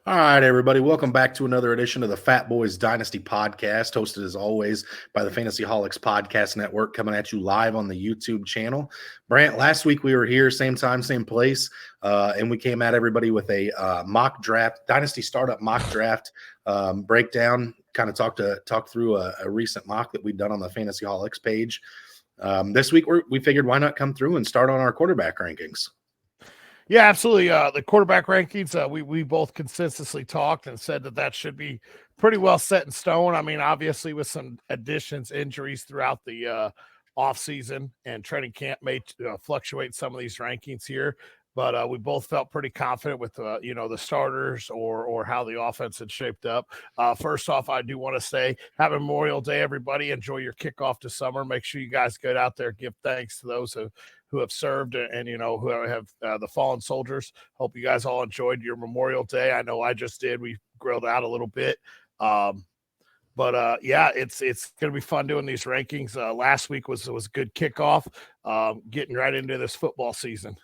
All right, everybody. Welcome back to another edition of the Fatboyz Dynasty podcast, hosted as always by the Fantasyholics Podcast Network, coming at you live on the YouTube channel. Brant, last week we were here, same time, same place, and we came at everybody with a mock draft, Dynasty Startup mock draft breakdown, kind of talk through a recent mock that we've done on the Fantasyholics page. This week we figured why not come through and start on our quarterback rankings. Yeah, absolutely. The quarterback rankings, we both consensusly talked and said that should be pretty well set in stone. I mean, obviously with some additions, injuries throughout the offseason and training camp may fluctuate some of these rankings here. But we both felt pretty confident with, the starters or how the offense had shaped up. First off, I do want to say happy Memorial Day, everybody. Enjoy your kickoff to summer. Make sure you guys get out there, give thanks to those who have served and who have the fallen soldiers. Hope you guys all enjoyed your Memorial Day. I know I just did. We grilled out a little bit. But it's going to be fun doing these rankings. Last week was a good kickoff, getting right into this football season.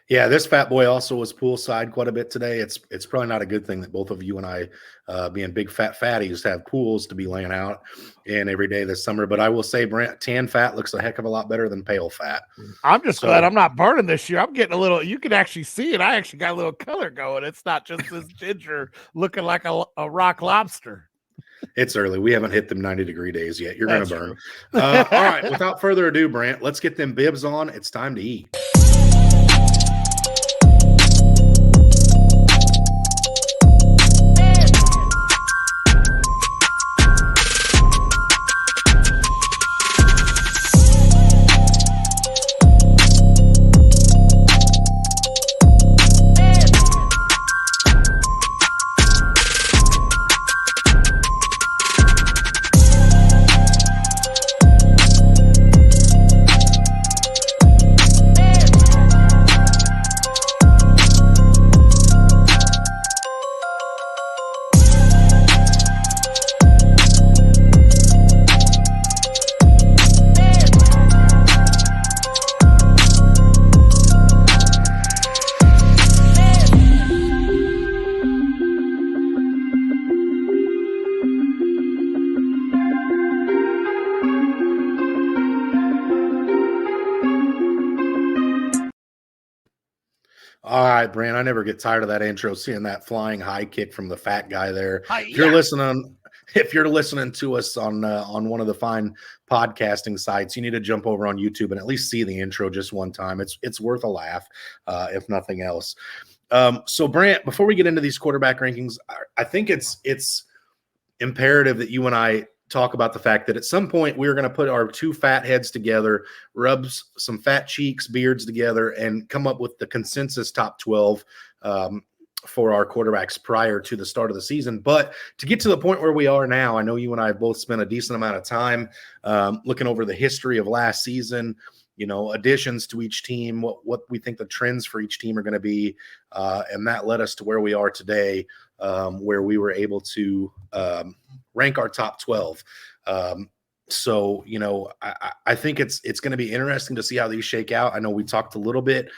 Yeah, this fat boy also was poolside quite a bit today. It's probably not a good thing that both of you and I, being big fat fatties, have pools to be laying out in every day this summer. But I will say, Brent, tan fat looks a heck of a lot better than pale fat. I'm just glad I'm not burning this year. I'm getting a little. You can actually see it. I actually got a little color going. It's not just this ginger looking like a rock lobster. It's early. We haven't hit them 90-degree days yet. You're going to burn. All right. Without further ado, Brent, let's get them bibs on. It's time to eat. All right, Brant, I never get tired of that intro, seeing that flying high kick from the fat guy there. If you're listening to us on one of the fine podcasting sites, you need to jump over on YouTube and at least see the intro just one time. It's worth a laugh, if nothing else. So, Brant, before we get into these quarterback rankings, I think it's imperative that you and I talk about the fact that at some point we're going to put our two fat heads together, rub some fat cheeks, beards together, and come up with the consensus top 12 for our quarterbacks prior to the start of the season. But to get to the point where we are now, I know you and I have both spent a decent amount of time looking over the history of last season, additions to each team, what we think the trends for each team are going to be. And that led us to where we are today, where we were able to rank our top 12. So, I think it's going to be interesting to see how these shake out. I know we talked a little bit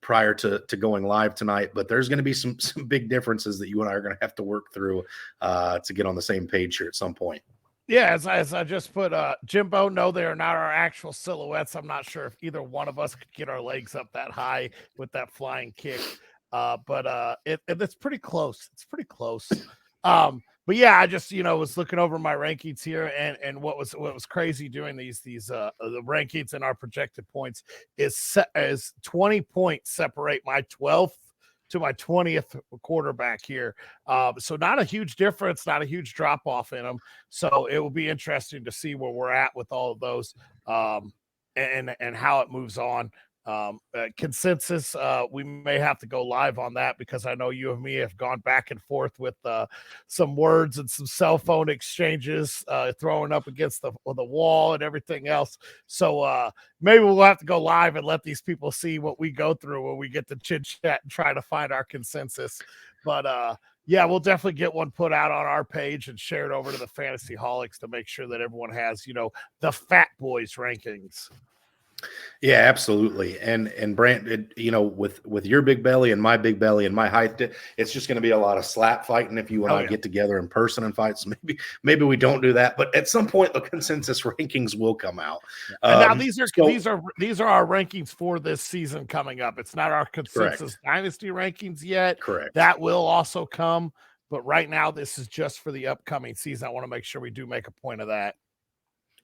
prior to going live tonight, but there's going to be some big differences that you and I are going to have to work through to get on the same page here at some point. Yeah, as I just put, Jimbo, no, they are not our actual silhouettes. I'm not sure if either one of us could get our legs up that high with that flying kick. But it's pretty close. It's pretty close. But yeah, I just was looking over my rankings here, and what was crazy doing these the rankings and our projected points is 20 points separate my 12th to my 20th quarterback here. So not a huge difference, not a huge drop off in them. So it will be interesting to see where we're at with all of those and how it moves on. Consensus, we may have to go live on that because I know you and me have gone back and forth with some words and some cell phone exchanges, throwing up against the wall and everything else. So maybe we'll have to go live and let these people see what we go through when we get to chit chat and try to find our consensus. But yeah, we'll definitely get one put out on our page and share it over to the Fantasyholics to make sure that everyone has, the Fatboyz rankings. Yeah, absolutely. And Brant, with your big belly and my big belly and my height, it's just going to be a lot of slap fighting if you and I get together in person and fight. So maybe we don't do that, but at some point the consensus rankings will come out. And now these are our rankings for this season coming up. It's not our consensus dynasty rankings yet. Correct. That will also come, but right now this is just for the upcoming season. I want to make sure we do make a point of that.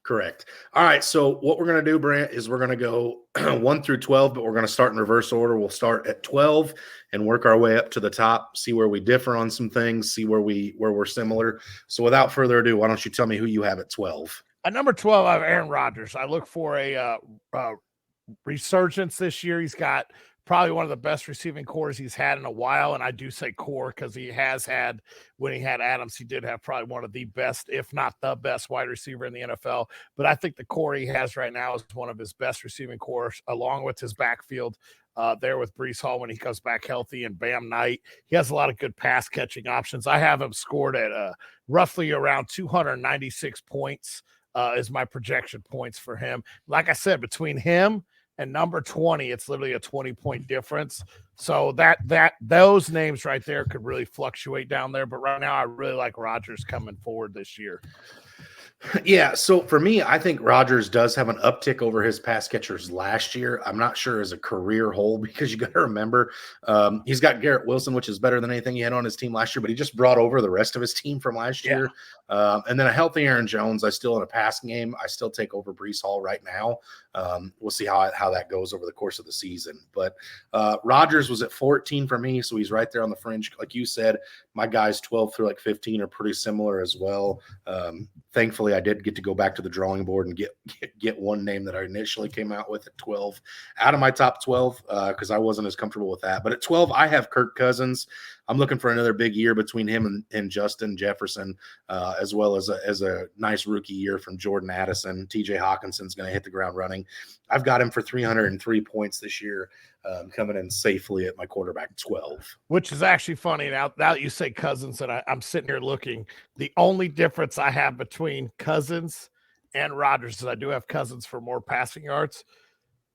Correct. All right. So what we're going to do, Brant, is we're going to go 1 through 12, but we're going to start in reverse order. We'll start at 12 and work our way up to the top, see where we differ on some things, see where we're similar. So without further ado, why don't you tell me who you have at 12? At number 12, I have Aaron Rodgers. I look for a resurgence this year. He's got probably one of the best receiving cores he's had in a while. And I do say core because he has had, when he had Adams, he did have probably one of the best, if not the best wide receiver in the NFL. But I think the core he has right now is one of his best receiving cores, along with his backfield there with Breece Hall when he comes back healthy, and Bam Knight. He has a lot of good pass catching options. I have him scored at roughly around 296 points is my projection points for him. Like I said, between him and number 20, it's literally a 20-point difference. So those names right there could really fluctuate down there. But right now, I really like Rodgers coming forward this year. Yeah, so for me, I think Rodgers does have an uptick over his pass catchers last year. I'm not sure as a career whole, because you got to remember he's got Garrett Wilson, which is better than anything he had on his team last year, but he just brought over the rest of his team from last year. And then a healthy Aaron Jones, I still in a passing game, I still take over Breece Hall right now. We'll see how that goes over the course of the season. But Rodgers was at 14 for me, so he's right there on the fringe. Like you said, my guys 12 through like 15 are pretty similar as well. Thankfully, I did get to go back to the drawing board and get one name that I initially came out with at 12 out of my top 12 because I wasn't as comfortable with that. But at 12, I have Kirk Cousins. I'm looking for another big year between him and Justin Jefferson, as well as a nice rookie year from Jordan Addison. TJ Hawkinson's going to hit the ground running. I've got him for 303 points this year, coming in safely at my quarterback 12. Which is actually funny. Now that you say Cousins, and I'm sitting here looking, the only difference I have between Cousins and Rodgers is I do have Cousins for more passing yards,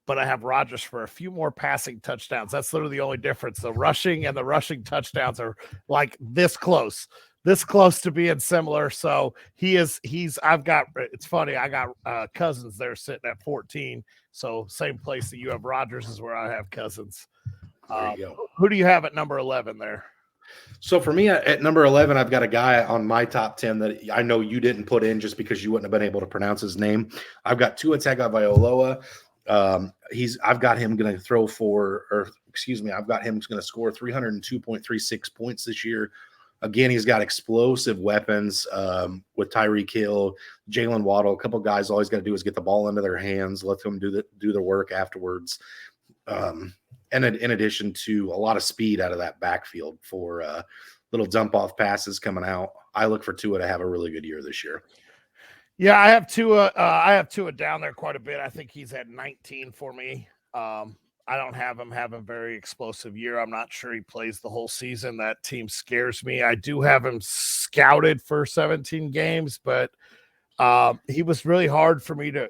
but I have Rodgers for a few more passing touchdowns. That's literally the only difference. The rushing and the rushing touchdowns are like this close to being similar. So it's funny. I got Cousins there sitting at 14. So same place that you have Rodgers is where I have Cousins. There you go. Who do you have at number 11 there? So for me at number 11, I've got a guy on my top 10 that I know you didn't put in just because you wouldn't have been able to pronounce his name. I've got Tua Tagovailoa. I've got him going to I've got him going to score 302.36 points this year. Again, he's got explosive weapons with Tyreek Hill, Jalen Waddle. A couple of guys, all he's got to do is get the ball into their hands, let them do the work afterwards. And in addition to a lot of speed out of that backfield for little dump off passes coming out, I look for Tua to have a really good year this year. Yeah, I have Tua down there quite a bit. I think he's at 19 for me. I don't have him have a very explosive year. I'm not sure he plays the whole season. That team scares me. I do have him scouted for 17 games, but he was really hard for me to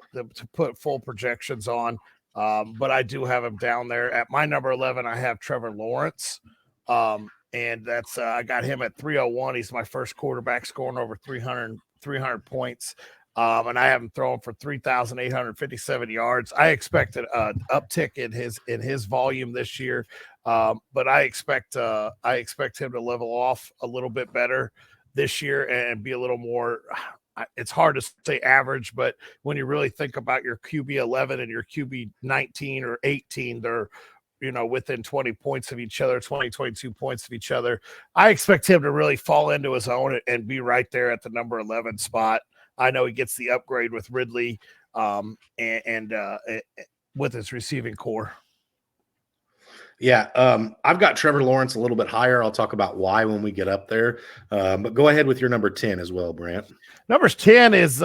put full projections on. But I do have him down there. At my number 11, I have Trevor Lawrence. And that's I got him at 301. He's my first quarterback scoring over 300 points. And I have him throwing for 3,857 yards. I expect an uptick in his volume this year, but I expect him to level off a little bit better this year and be a little more. It's hard to say average, but when you really think about your QB 11 and your QB 19 or 18, they're within 20 points of each other, 22 points of each other. I expect him to really fall into his own and be right there at the number 11 spot. I know he gets the upgrade with Ridley and with his receiving core. Yeah, I've got Trevor Lawrence a little bit higher. I'll talk about why when we get up there. But go ahead with your number 10 as well, Brant. Number 10 is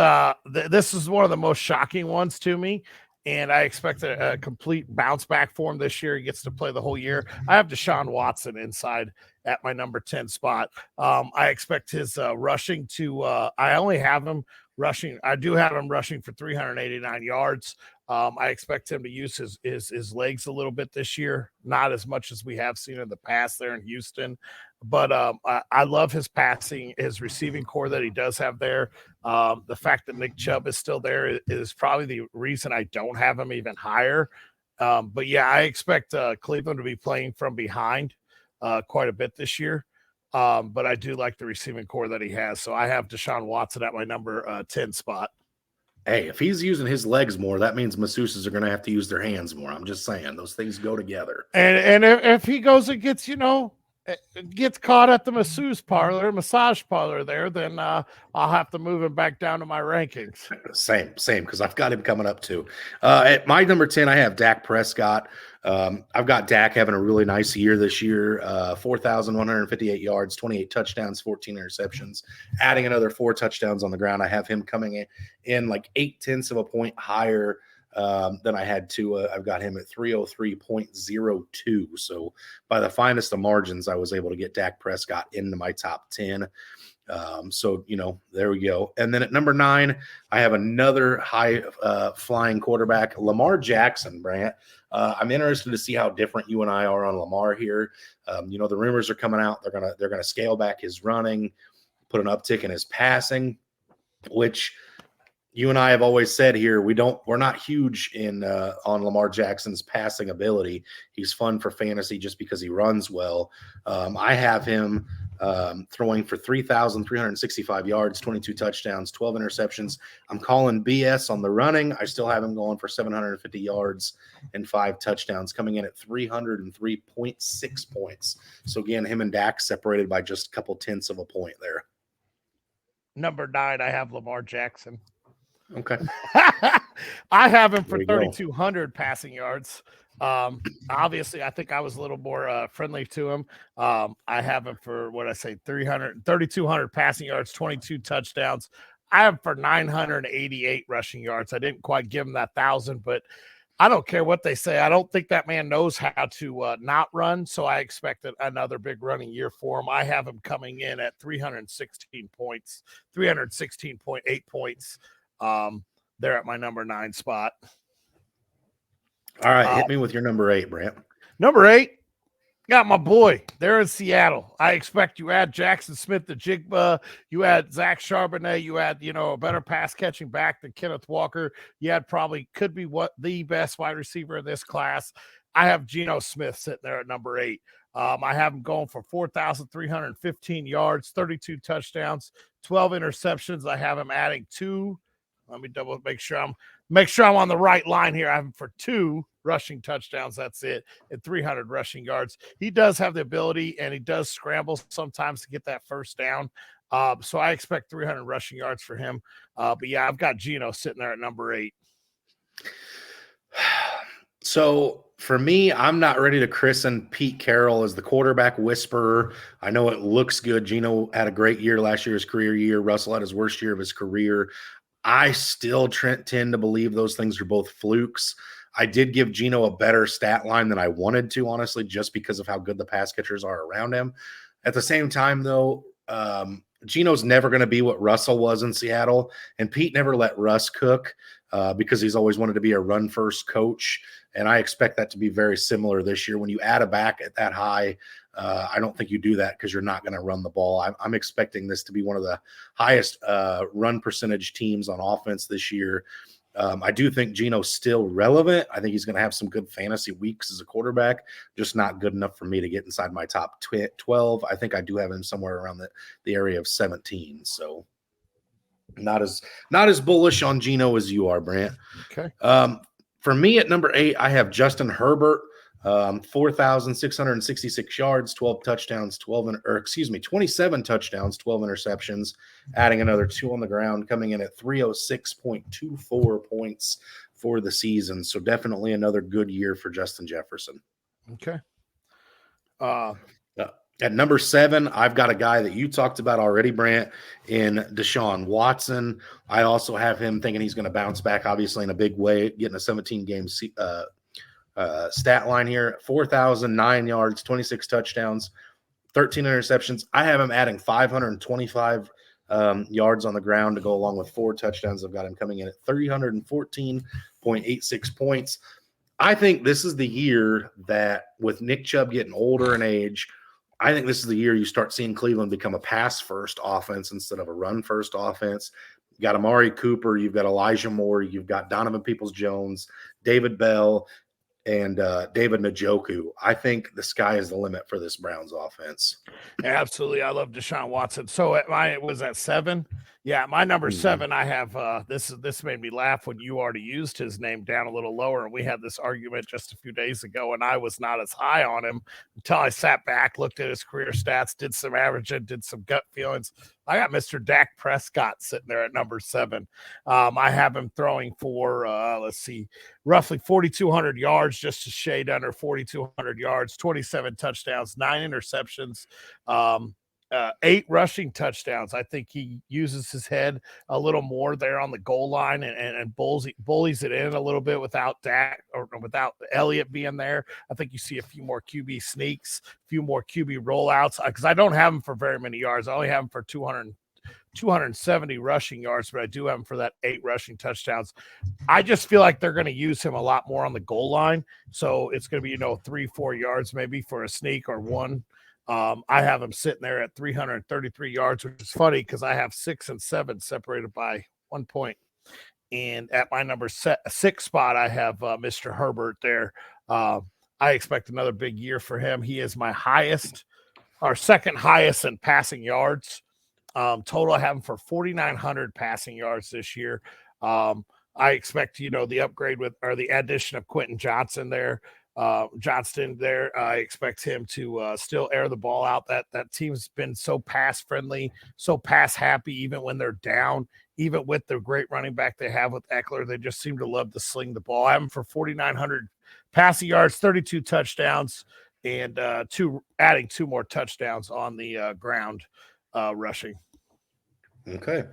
this is one of the most shocking ones to me. And I expect a complete bounce back for him this year. He gets to play the whole year. I have Deshaun Watson inside at my number 10 spot. I expect his rushing to I only have him rushing. I do have him rushing for 389 yards. I expect him to use his legs a little bit this year, not as much as we have seen in the past there in Houston. But I love his passing, his receiving core that he does have there. The fact that Nick Chubb is still there is probably the reason I don't have him even higher. But yeah, I expect Cleveland to be playing from behind quite a bit this year. But I do like the receiving core that he has. So I have Deshaun Watson at my number 10 spot. Hey, if he's using his legs more, that means masseuses are going to have to use their hands more. I'm just saying those things go together. And if he goes and gets caught at the massage parlor there, then I'll have to move him back down to my rankings. Same, because I've got him coming up too. At my number 10, I have Dak Prescott. I've got Dak having a really nice year this year, 4,158 yards, 28 touchdowns, 14 interceptions, adding another 4 touchdowns on the ground. I have him coming in like 0.8 of a point higher than I had Tua. I've got him at 303.02. So by the finest of margins, I was able to get Dak Prescott into my top 10. So, there we go. And then at number 9, I have another high flying quarterback, Lamar Jackson, Brant. I'm interested to see how different you and I are on Lamar here. The rumors are coming out. They're gonna scale back his running, put an uptick in his passing, which you and I have always said here, we're not huge on Lamar Jackson's passing ability. He's fun for fantasy just because he runs well. I have him throwing for 3,365 yards, 22 touchdowns, 12 interceptions. I'm calling BS on the running. I still have him going for 750 yards and 5 touchdowns, coming in at 303.6 points. So again, him and Dak separated by just a couple tenths of a point there. Number 9, I have Lamar Jackson. Okay. I have him for 3,200 passing yards. Obviously, I think I was a little more friendly to him. I have him for 3,200 passing yards, 22 touchdowns. I have him for 988 rushing yards. I didn't quite give him that 1,000, but I don't care what they say. I don't think that man knows how to not run, so I expected another big running year for him. I have him coming in at 316 points, 316.8 points. They're at my number 9 spot. All right, hit me with your number 8, Brant. Number 8, got my boy. They're in Seattle. I expect you add Jackson Smith to Jigba. You add Zach Charbonnet. You add, a better pass catching back than Kenneth Walker. You had could be the best wide receiver in this class. I have Geno Smith sitting there at number 8. I have him going for 4,315 yards, 32 touchdowns, 12 interceptions. I have him adding 2. Let me make sure I'm on the right line here. I have him for 2 rushing touchdowns. That's it. And 300 rushing yards. He does have the ability, and he does scramble sometimes to get that first down. So I expect 300 rushing yards for him. But yeah, I've got Geno sitting there at number 8. So for me, I'm not ready to christen Pete Carroll as the quarterback whisperer. I know it looks good. Geno had a great year last year, his career year. Russell had his worst year of his career. I still tend to believe those things are both flukes. I did give Geno a better stat line than I wanted to, honestly, just because of how good the pass catchers are around him. At the same time, though, Geno's never going to be what Russell was in Seattle, and Pete never let Russ cook because he's always wanted to be a run-first coach, and I expect that to be very similar this year. When you add a back at that high, I don't think you do that because you're not going to run the ball. I'm expecting this to be one of the highest run percentage teams on offense this year. I do think Geno's still relevant. I think he's going to have some good fantasy weeks as a quarterback, just not good enough for me to get inside my top 12. I think I do have him somewhere around the area of 17. So not as bullish on Geno as you are, Brant. Okay. For me at number 8, I have Justin Herbert. 4,666 yards, 27 touchdowns, 12 interceptions, adding another 2 on the ground, coming in at 306.24 points for the season. So definitely another good year for Justin Jefferson. Okay. At number 7, I've got a guy that you talked about already, Brant, in Deshaun Watson. I also have him thinking he's going to bounce back, obviously, in a big way, getting a 17-game stat line here: 4,009 yards, 26 touchdowns, 13 interceptions. I have him adding 525 yards on the ground to go along with 4 touchdowns. I've got him coming in at 314 0.86 points. I think this is the year that, with Nick Chubb getting older in age, I think this is the year you start seeing Cleveland become a pass-first offense instead of a run-first offense. You got Amari Cooper, you've got Elijah Moore, you've got Donovan Peoples-Jones, David Bell, and David Njoku. I think the sky is the limit for this Browns offense. Absolutely. I love Deshaun Watson. So it was at 7. Yeah, my number 7, I have this made me laugh when you already used his name down a little lower, and we had this argument just a few days ago, and I was not as high on him until I sat back, looked at his career stats, did some averaging, did some gut feelings. I got Mr. Dak Prescott sitting there at number 7. I have him throwing for roughly 4,200 yards, just a shade under 4,200 yards, 27 touchdowns, 9 interceptions. 8 rushing touchdowns. I think he uses his head a little more there on the goal line and bullies it in a little bit without Dak or without Elliott being there. I think you see a few more QB sneaks, a few more QB rollouts, because I don't have him for very many yards. I only have him for 270 rushing yards, but I do have him for that 8 rushing touchdowns. I just feel like they're going to use him a lot more on the goal line. So it's going to be, 3-4 yards maybe for a sneak or 1. I have him sitting there at 333 yards, which is funny because I have 6 and 7 separated by 1 point. And at my number 6 spot, I have Mr. Herbert there. I expect another big year for him. He is my second highest in passing yards. Total, I have him for 4,900 passing yards this year. I expect, the upgrade the addition of Quentin Johnston there. I expect him to still air the ball out. That team's been so pass friendly, so pass happy, even when they're down, even with the great running back they have with Eckler. They just seem to love to sling the ball. I have him for 4,900 passing yards, 32 touchdowns, and adding 2 more touchdowns on the ground rushing. Okay.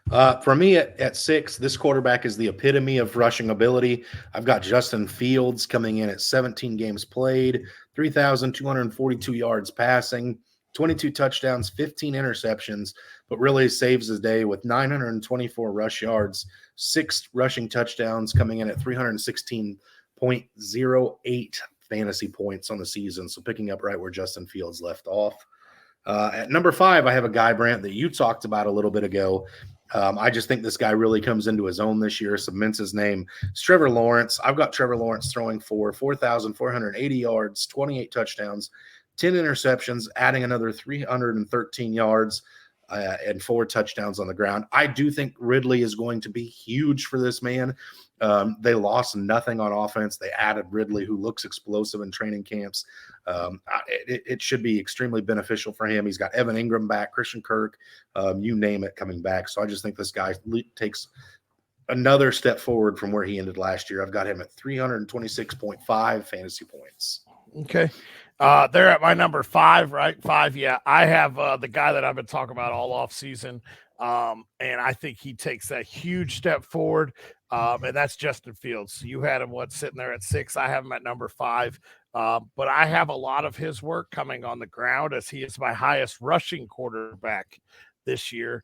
For me at 6, this quarterback is the epitome of rushing ability. I've got Justin Fields coming in at 17 games played, 3,242 yards passing, 22 touchdowns, 15 interceptions, but really saves his day with 924 rush yards, 6 rushing touchdowns, coming in at 316.08 fantasy points on the season. So picking up right where Justin Fields left off. At number 5, I have a guy, Brant, that you talked about a little bit ago. I just think this guy really comes into his own this year, cements his name. It's Trevor Lawrence. I've got Trevor Lawrence throwing for 4,480 yards, 28 touchdowns, 10 interceptions, adding another 313 yards and 4 touchdowns on the ground. I do think Ridley is going to be huge for this man. They lost nothing on offense. They added Ridley, who looks explosive in training camps. It should be extremely beneficial for him. He's got Evan Ingram back, Christian Kirk, you name it, coming back. So I just think this guy takes another step forward from where he ended last year. I've got him at 326.5 fantasy points. Okay. They're at my number 5, right? 5. Yeah. I have the guy that I've been talking about all off season. And I think he takes that huge step forward. And that's Justin Fields. You had him sitting there at 6. I have him at number 5. But I have a lot of his work coming on the ground, as he is my highest rushing quarterback this year,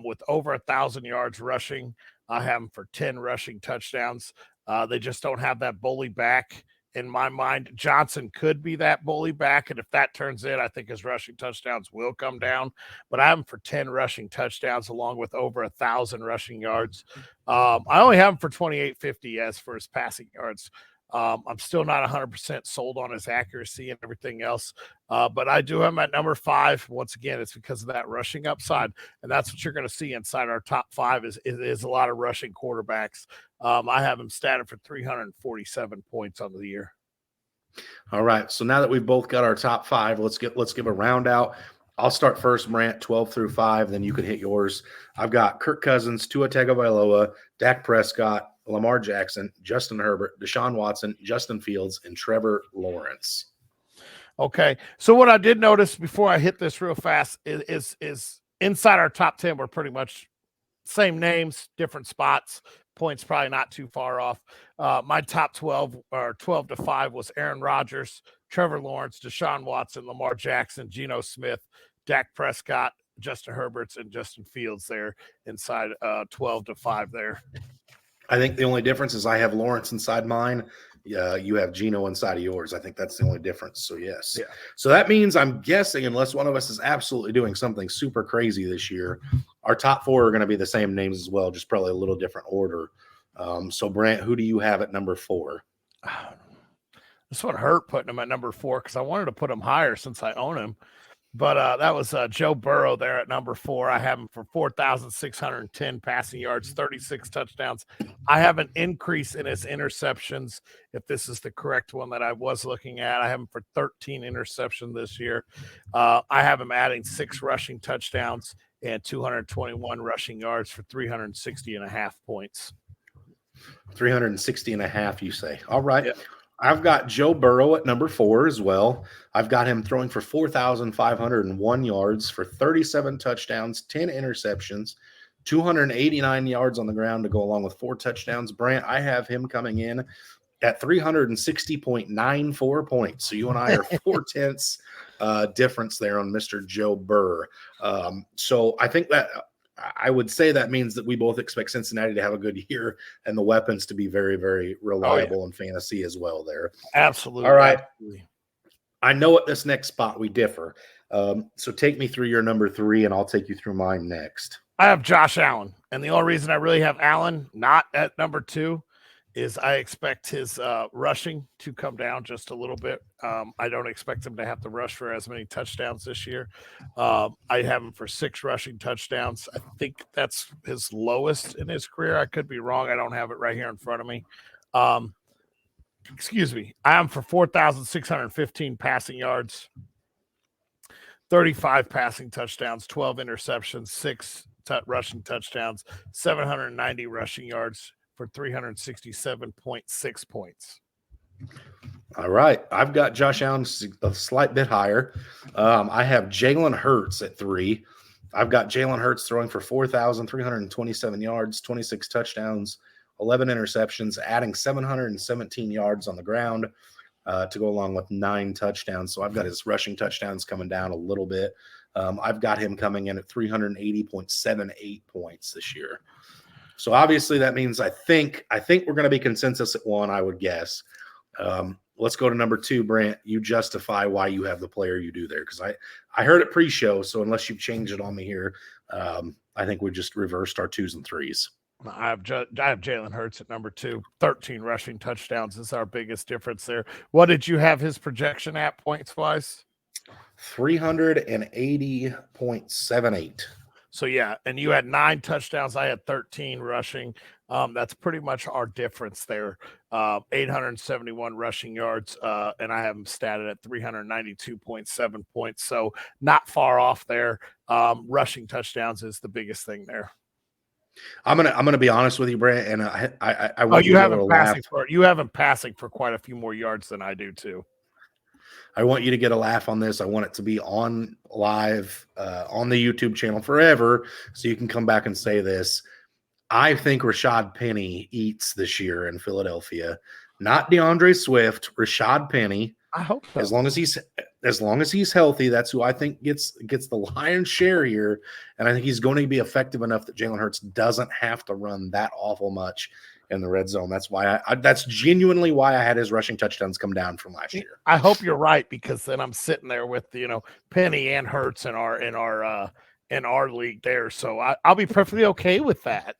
with over 1,000 yards rushing. I have him for 10 rushing touchdowns. They just don't have that bully back. In my mind, Johnson could be that bully back, and if that turns in, I think his rushing touchdowns will come down. But I have him for 10 rushing touchdowns, along with over 1,000 rushing yards. I only have him for 2,850 as for his passing yards. I'm still not 100% sold on his accuracy and everything else, but I do have him at number 5. Once again, it's because of that rushing upside, and that's what you're going to see inside our top 5 is a lot of rushing quarterbacks. I have him statted for 347 points on the year. All right, so now that we've both got our top 5, let's give a round out. I'll start first, Brant, 12 through 5, then you can hit yours. I've got Kirk Cousins, Tua Tagovailoa, Dak Prescott, Lamar Jackson, Justin Herbert, Deshaun Watson, Justin Fields, and Trevor Lawrence. Okay, so what I did notice before I hit this real fast is inside our top 10, we're pretty much same names, different spots. Points probably not too far off. My top 12 or 12 to 5 was Aaron Rodgers, Trevor Lawrence, Deshaun Watson, Lamar Jackson, Geno Smith, Dak Prescott, Justin Herbert, and Justin Fields there inside 12 to 5 there. I think the only difference is I have Lawrence inside mine. You have Geno inside of yours. I think that's the only difference. So, yes. Yeah. So that means I'm guessing, unless one of us is absolutely doing something super crazy this year, our top four are going to be the same names as well, just probably a little different order. So, Brant, who do you have at number 4? This one hurt putting him at number 4 because I wanted to put him higher since I own him. But that was Joe Burrow there at number 4. I have him for 4,610 passing yards, 36 touchdowns. I have an increase in his interceptions. If this is the correct one that I was looking at, I have him for 13 interceptions this year. I have him adding 6 rushing touchdowns and 221 rushing yards for 360.5 points. 360.5, you say? All right. Yep. I've got Joe Burrow at number 4 as well. I've got him throwing for 4,501 yards for 37 touchdowns, 10 interceptions, 289 yards on the ground to go along with 4 touchdowns. Brant, I have him coming in at 360.94 points. So you and I are 4/10 difference there on Mr. Joe Burr. So I think that I would say that means that we both expect Cincinnati to have a good year and the weapons to be very, very reliable in fantasy as well there. Absolutely. All right. Absolutely. I know at this next spot we differ. So take me through your number 3 and I'll take you through mine next. I have Josh Allen. And the only reason I really have Allen not at number 2 is I expect his rushing to come down just a little bit. I don't expect him to have to rush for as many touchdowns this year. I have him for 6 rushing touchdowns. I think that's his lowest in his career. I could be wrong. I don't have it right here in front of me. Excuse me. I am for 4,615 passing yards, 35 passing touchdowns, 12 interceptions, 6 rushing touchdowns, 790 rushing yards for 367.6 points. All right. I've got Josh Allen a slight bit higher. I have Jalen Hurts at 3. I've got Jalen Hurts throwing for 4,327 yards, 26 touchdowns, 11 interceptions, adding 717 yards on the ground to go along with 9 touchdowns. So I've got his rushing touchdowns coming down a little bit. I've got him coming in at 380.78 points this year. So obviously that means I think we're going to be consensus at 1, I would guess. Let's go to number 2, Brant. You justify why you have the player you do there, because I heard it pre-show, so unless you've changed it on me here, I think we just reversed our 2s and 3s. I have Jalen Hurts at number 2. 13 rushing touchdowns is our biggest difference there. What did you have his projection at points-wise? 380.78. So, yeah, and you had 9 touchdowns. I had 13 rushing. That's pretty much our difference there. 871 rushing yards, and I have them statted at 392.7 points. So not far off there. Rushing touchdowns is the biggest thing there. I'm gonna be honest with you, Brant, and I want you have him passing for quite a few more yards than I do too. I want you to get a laugh on this. I want it to be on live on the YouTube channel forever, so you can come back and say this. I think Rashad Penny eats this year in Philadelphia. Not DeAndre Swift, Rashad Penny. I hope so. As long as he's healthy, that's who I think gets the lion's share here. And I think he's going to be effective enough that Jalen Hurts doesn't have to run that awful much in the red zone. That's why that's genuinely why I had his rushing touchdowns come down from last year. I hope you're right, because then I'm sitting there with Penny and Hurts in our league there. So I'll be perfectly okay with that.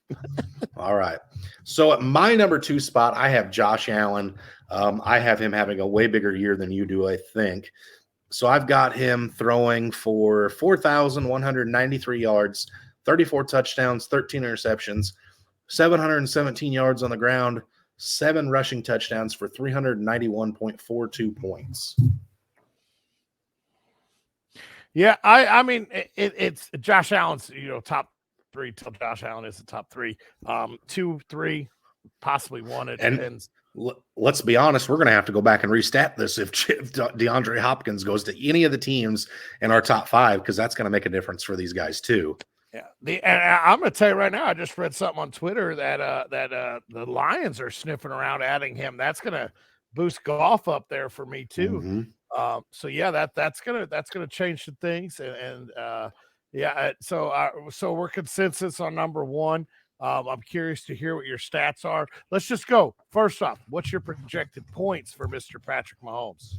All right. So at my number 2 spot, I have Josh Allen. I have him having a way bigger year than you do, I think. So I've got him throwing for 4,193 yards, 34 touchdowns, 13 interceptions, 717 yards on the ground, 7 rushing touchdowns for 391.42 points. Yeah, I mean, it's Josh Allen's, top 3 till Josh Allen is the top 3. 2, 3, possibly 1. It depends. Let's be honest, we're going to have to go back and restat this if DeAndre Hopkins goes to any of the teams in our top 5, because that's going to make a difference for these guys too. Yeah, and I'm going to tell you right now, I just read something on Twitter that the Lions are sniffing around adding him. That's going to boost golf up there for me too. Mm-hmm. So yeah, that's gonna change some things, and so we're consensus on number 1. I'm curious to hear what your stats are. Let's just go. First off, what's your projected points for Mr. Patrick Mahomes?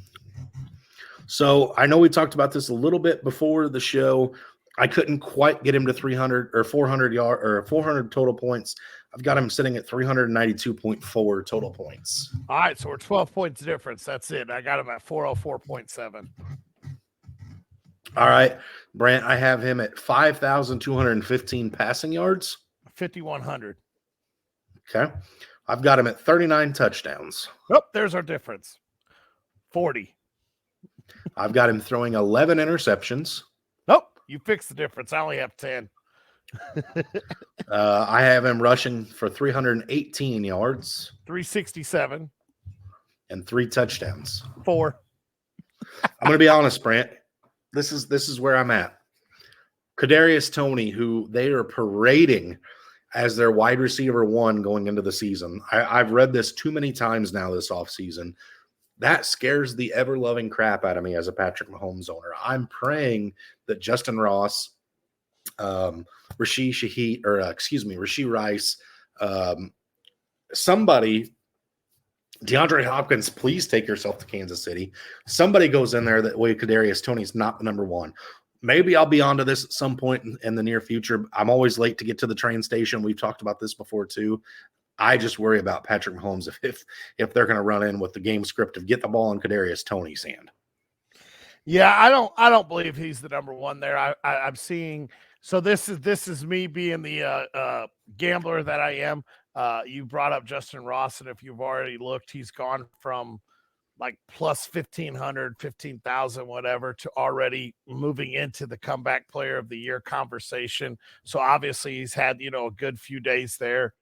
So I know we talked about this a little bit before the show. I couldn't quite get him to 300 or 400 yard or 400 total points. I've got him sitting at 392.4 total points. All right, so we're 12 points difference. That's it. I got him at 404.7. All right, Brant, I have him at 5,215 passing yards. 5,100. Okay. I've got him at 39 touchdowns. Oh, there's our difference. 40. I've got him throwing 11 interceptions. Nope, you fixed the difference. I only have 10. I have him rushing for 318 yards. 367. And 3 touchdowns. 4. I'm going to be honest, Brant. This is where I'm at. Kadarius Toney, who they are parading as their wide receiver 1 going into the season. I've read this too many times now this offseason. That scares the ever-loving crap out of me as a Patrick Mahomes owner. I'm praying that Justin Ross, Rashee Rice, somebody, DeAndre Hopkins, please take yourself to Kansas City. Somebody goes in there that way Kadarius Toney's not the number 1. Maybe I'll be onto this at some point in the near future. I'm always late to get to the train station. We've talked about this before too. I just worry about Patrick Mahomes if they're going to run in with the game script of get the ball in Kadarius Toney's hand. Yeah, I don't believe he's the number 1 there. I'm seeing. So this is me being the gambler that I am. You brought up Justin Ross, and if you've already looked, he's gone from like plus 1,500, 15,000, whatever, to already moving into the comeback player of the year conversation. So obviously he's had, a good few days there.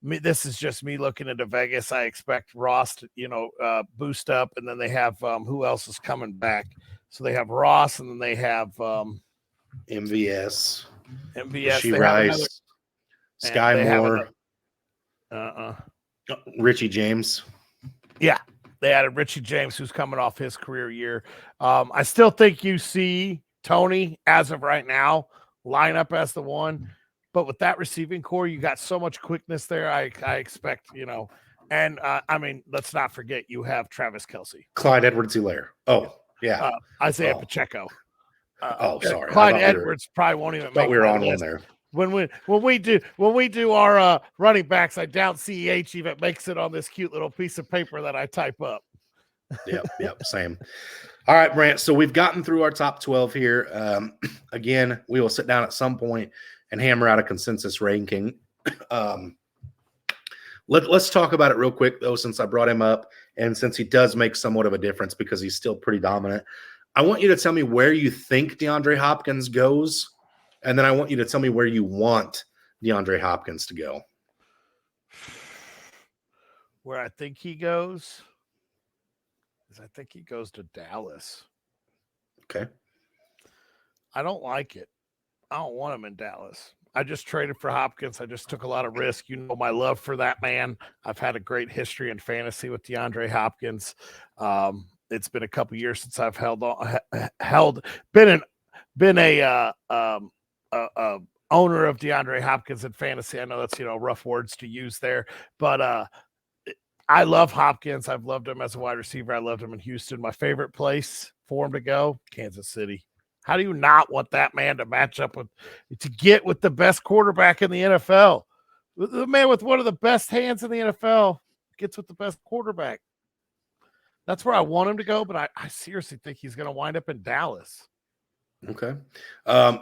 This is just me looking into Vegas. I expect Ross to, boost up, and then they have who else is coming back? So they have Ross, and then they have MVS, Rashee Rice, Sky Moore, Richie James. Yeah, they added Richie James, who's coming off his career year. I still think you see Toney as of right now line up as the 1. But with that receiving core, you got so much quickness there. I expect, and let's not forget you have Travis Kelce, Clyde Edwards-Helaire. Oh, yeah. Isaiah Pacheco. Sorry. Clyde Edwards probably won't even make we were on list. one there. When we do our running backs, I doubt CEH even makes it on this cute little piece of paper that I type up. Yep, same. All right, Brant. So we've gotten through our top 12 here. Again, we will sit down at some point and hammer out a consensus ranking. Let's talk about it real quick, though, since I brought him up, and since he does make somewhat of a difference because he's still pretty dominant. I want you to tell me where you think DeAndre Hopkins goes, and then I want you to tell me where you want DeAndre Hopkins to go. Where I think he goes is I think he goes to Dallas. Okay. I don't like it. I don't want him in Dallas. I just traded for Hopkins. I just took a lot of risk. You know my love for that man. I've had a great history in fantasy with DeAndre Hopkins. It's been a couple years since I've been a owner of DeAndre Hopkins in fantasy. I know that's rough words to use there, but I love Hopkins. I've loved him as a wide receiver. I loved him in Houston. My favorite place for him to go, Kansas City. How do you not want that man to match up to get with the best quarterback in the NFL? The man with one of the best hands in the NFL gets with the best quarterback. That's where I want him to go, but I seriously think he's going to wind up in Dallas. Okay.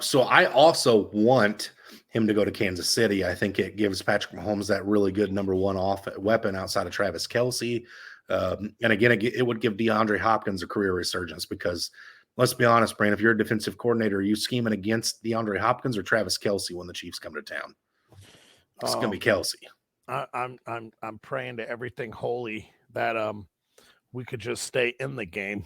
So I also want him to go to Kansas City. I think it gives Patrick Mahomes that really good number 1 weapon outside of Travis Kelce. And again, it would give DeAndre Hopkins a career resurgence because let's be honest, Brand, if you're a defensive coordinator, are you scheming against DeAndre Hopkins or Travis Kelce when the Chiefs come to town? It's going to be Kelce. I'm praying to everything holy that we could just stay in the game.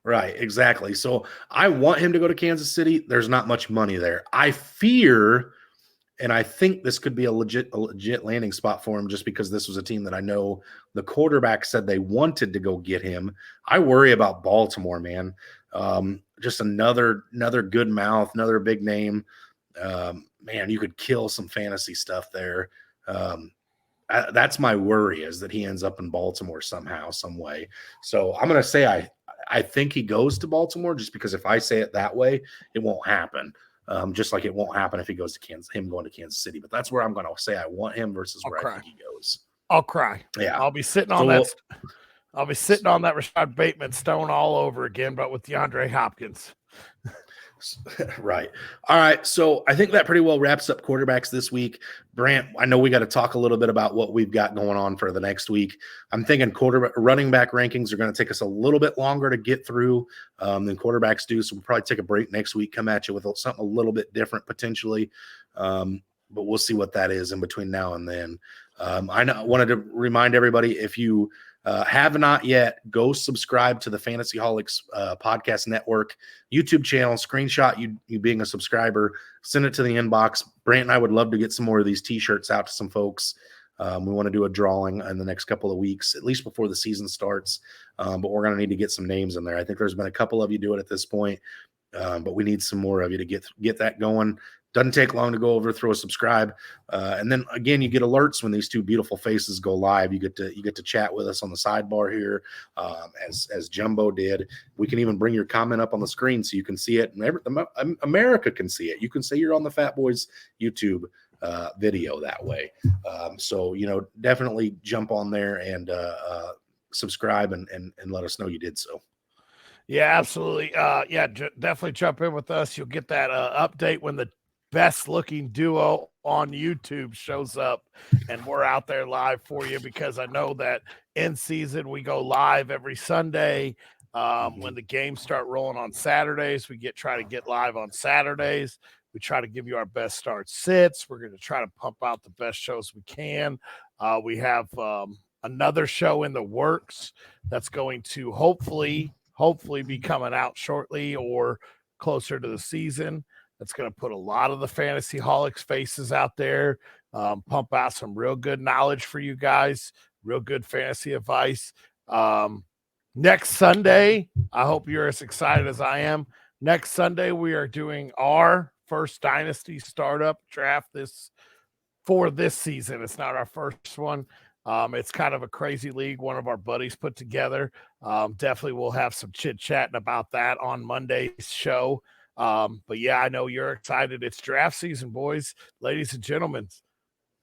Right, exactly. So I want him to go to Kansas City. There's not much money there. I fear, and I think this could be a legit landing spot for him just because this was a team that I know the quarterback said they wanted to go get him. I worry about Baltimore, man. Just another good mouth, another big name. man, you could kill some fantasy stuff there. That's my worry, is that he ends up in Baltimore somehow, some way. So I'm going to say I think he goes to Baltimore, just because if I say it that way, it won't happen. Just like it won't happen if he goes to him going to Kansas City. But that's where I'm going to say I want him versus where I think he goes. I'll cry. Yeah, I'll be sitting on that. I'll be sitting on that Rashad Bateman stone all over again, but with DeAndre Hopkins. Right. All right. So I think that pretty well wraps up quarterbacks this week. Brant, I know we got to talk a little bit about what we've got going on for the next week. I'm thinking running back rankings are going to take us a little bit longer to get through than quarterbacks do. So we'll probably take a break next week, come at you with something a little bit different potentially. But we'll see what that is in between now and then. I wanted to remind everybody, if you have not yet, go subscribe to the Fantasyholics podcast network YouTube channel. Screenshot you being a subscriber, send it to the inbox. Brant and I would love to get some more of these t-shirts out to some folks. We want to do a drawing in the next couple of weeks, at least before the season starts. But we're going to need to get some names in there. I think there's been a couple of you do it at this point, but we need some more of you to get that going. Doesn't take long to go over, throw a subscribe, and then again, you get alerts when these two beautiful faces go live. You get to chat with us on the sidebar here, as Jumbo did. We can even bring your comment up on the screen so you can see it, and America can see it. You can say you're on the Fatboyz YouTube video that way. So definitely jump on there and subscribe and let us know you did so. Yeah, absolutely. Definitely jump in with us. You'll get that update when the best looking duo on YouTube shows up and we're out there live for you, because I know that in season we go live every Sunday. When the games start rolling on Saturdays, we try to get live on Saturdays. We try to give you our best start sits. We're going to try to pump out the best shows we can. We have another show in the works that's going to hopefully be coming out shortly or closer to the season. That's going to put a lot of the Fantasyholics faces out there, pump out some real good knowledge for you guys, real good fantasy advice. Next Sunday, I hope you're as excited as I am. Next Sunday, we are doing our first Dynasty startup draft for this season. It's not our first one. It's kind of a crazy league one of our buddies put together. Definitely we'll have some chit-chatting about that on Monday's show. But yeah, I know you're excited. It's draft season, boys, ladies and gentlemen.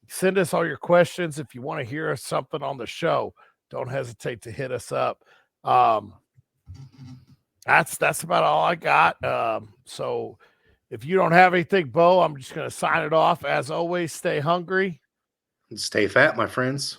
Send us all your questions. If you want to hear something on the show, don't hesitate to hit us up. That's about all I got. So if you don't have anything, Bo, I'm just going to sign it off. As always, stay hungry. Stay fat, my friends.